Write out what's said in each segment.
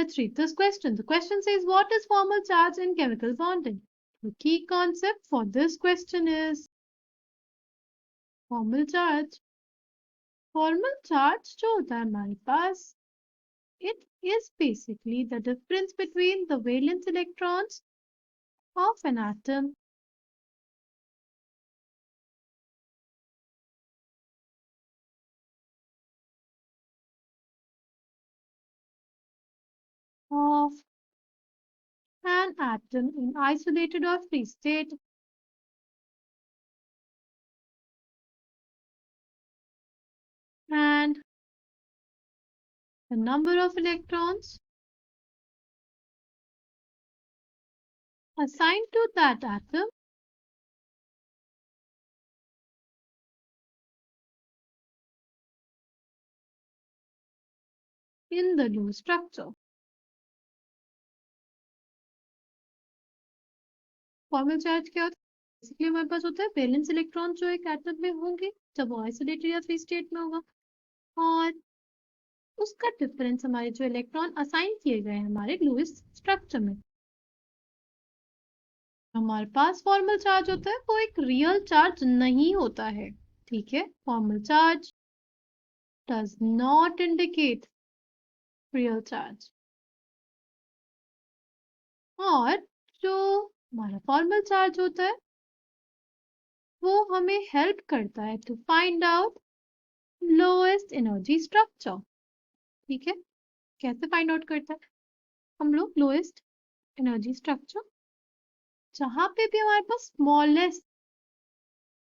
Let's read this question. The question says, what is formal charge in chemical bonding? The key concept for this question is formal charge. Formal charge जो होता है हमारे पास, it is basically the difference between the valence electrons of an atom in isolated or free state and the number of electrons assigned to that atom in the Lewis structure. Formal charge क्या होता है? Basically हमारे पास होता है valence electron जो एक atom में होंगे जब वो आइसोलेटेड या फ्री स्टेट में होगा, और उसका डिफरेंस हमारे जो इलेक्ट्रॉन असाइन किए गए हैं हमारे लुईस स्ट्रक्चर में। हमारे पास फॉर्मल चार्ज होता है वो एक रियल चार्ज नहीं होता है, ठीक है। Formal charge does not indicate real charge. और जो हमारा फॉर्मल चार्ज होता है वो हमें हेल्प करता है to find out lowest energy structure, ठीक है। कैसे फाइंड आउट करता है हम लोग लोएस्ट एनर्जी स्ट्रक्चर? जहां पे भी हमारे पास स्मॉलेस्ट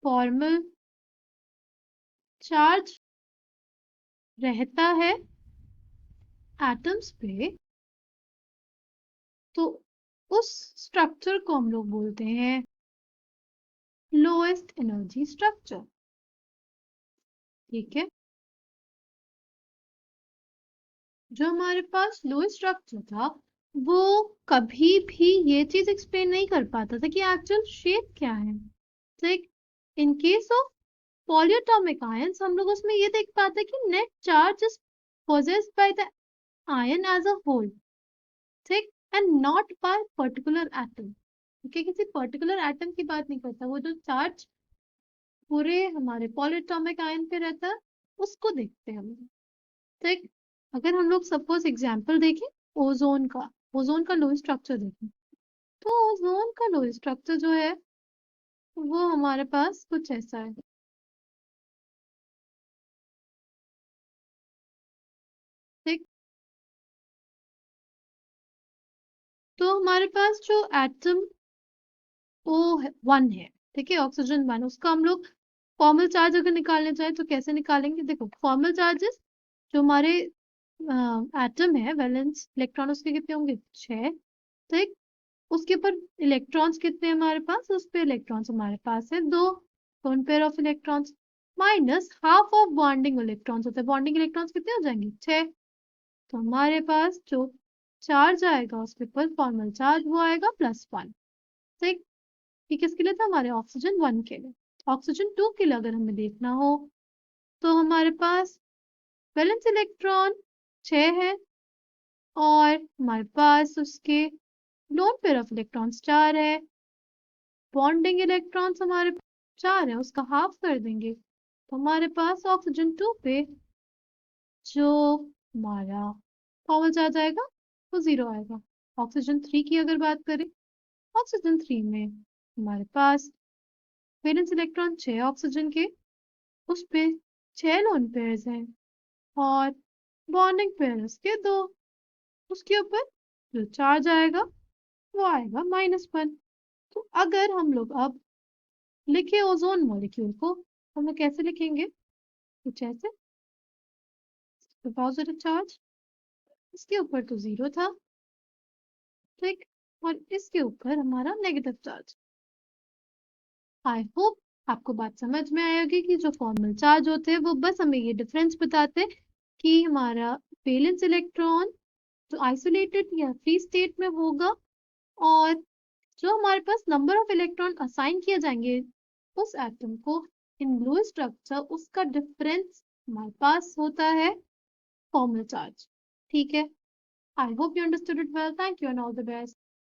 फॉर्मल चार्ज रहता है एटम्स पे, तो उस स्ट्रक्चर को हम लोग बोलते हैं लोएस्ट एनर्जी स्ट्रक्चर, ठीक है। जो हमारे पास लोएस्ट स्ट्रक्चर था वो कभी भी ये चीज एक्सप्लेन नहीं कर पाता था कि एक्चुअल शेप क्या है। Like in case of polyatomic ions हम लोग उसमें ये देख पाते हैं कि net charge is possessed by the ion as a whole, ठीक, and not by particular atom, ठीक है। किसी पर्टिकुलर एटम की बात नहीं करता, वो जो चार्ज पूरे हमारे पॉलीएटॉमिक आयन पे रहता है उसको देखते हैं हम लोग, ठीक। अगर हम लोग सपोज एग्जांपल देखें ओजोन का लोएस्ट स्ट्रक्चर देखें, तो ओजोन का लोएस्ट स्ट्रक्चर जो है वो हमारे पास कुछ ऐसा है, ठीक। तो हमारे पास जो एटम O1 है, ठीक है, ऑक्सीजन 1, उसका हम लोग फॉर्मल चार्ज अगर निकालना चाहें तो कैसे निकालेंगे? देखो फॉर्मल चार्जेस जो हमारे एटम है, वैलेंस इलेक्ट्रॉन उसके कितने होंगे? 6, ठीक। उसके ऊपर इलेक्ट्रॉन्स कितने हमारे पास? उस पे इलेक्ट्रॉन्स हमारे पास है 2, one pair of electrons minus half of bonding electrons होते हैं। बॉन्डिंग इलेक्ट्रॉन्स कितने हो जाएंगे? 6। तो हमारे पास जो चार्ज आएगा उसके ऊपर फॉर्मल चार्ज वो आएगा +1, ठीक। ये किसके लिए था? हमारे ऑक्सीजन 1 के लिए। ऑक्सीजन 2 के लिए अगर हमें देखना हो तो हमारे पास वैलेंस इलेक्ट्रॉन 6 है और हमारे पास उसके लोन पेयर ऑफ इलेक्ट्रॉन्स 4 है। बॉन्डिंग इलेक्ट्रॉन्स हमारे 4 है, उसका हाफ कर देंगे तो हमारे पास ऑक्सीजन 2 पे जो हमारा फॉर्मल चार्ज आएगा वो 0 आएगा। ऑक्सीजन 3 की अगर बात करें, ऑक्सीजन 3 में हमारे पास वैलेंस इलेक्ट्रॉन 6 ऑक्सीजन के, उस पे 6 लोन पेयर्स हैं और बॉन्डिंग पेयर्स के 2, उसके ऊपर जो चार्ज आएगा वो आएगा -1। तो अगर हम लोग अब लिखे ओजोन मॉलिक्यूल को, हम लोग कैसे लिखेंगे? कुछ ऐसे, पॉजिटिव चार्ज, इसके ऊपर तो 0 था, ठीक, और इसके ऊपर हमारा नेगेटिव चार्ज। आई होप आपको बात समझ में आई होगी कि जो फॉर्मल चार्ज होते हैं वो बस हमें ये डिफरेंस बताते हैं कि हमारा वैलेंस इलेक्ट्रॉन जो आइसोलेटेड या फ्री स्टेट में होगा और जो हमारे पास नंबर ऑफ इलेक्ट्रॉन असाइन किए जाएंगे उस एटम को इन लुईस स्ट्रक्चर, उसका डिफरेंस हमारे पास होता है फॉर्मल चार्ज, ठीक है। I hope you understood it well. Thank you and all the best.